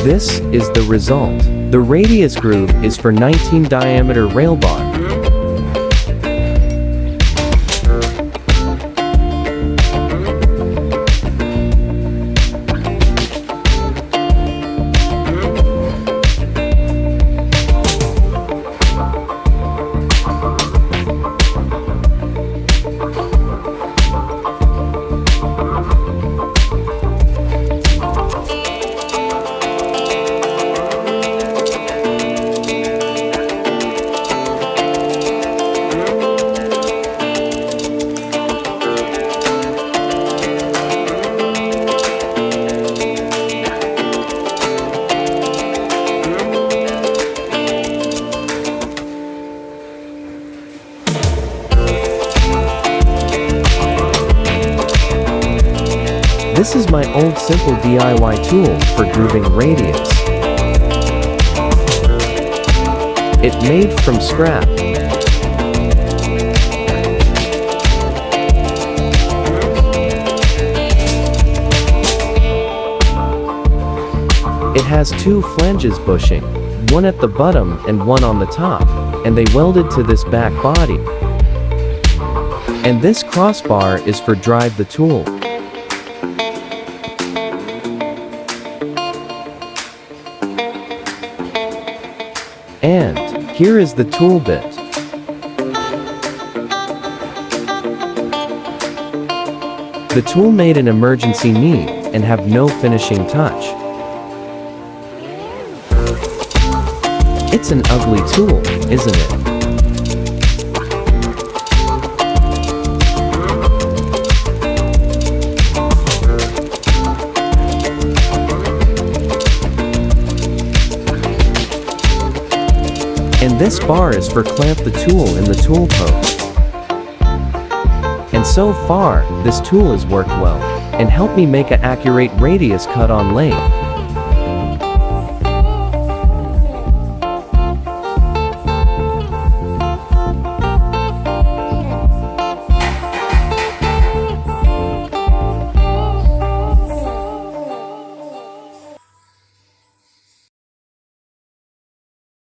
This is the result. The radius groove is for 19 diameter rail bar. This is my old simple DIY tool for grooving radius. It made from scrap. It has two flanges bushing, one at the bottom and one on the top, and they welded to this back body. And this crossbar is for drive the tool. And here is the tool bit. The tool made an emergency need and have no finishing touch. It's an ugly tool, isn't it? And this bar is for clamp the tool in the tool post. And so far, this tool has worked well, and helped me make an accurate radius cut on lathe.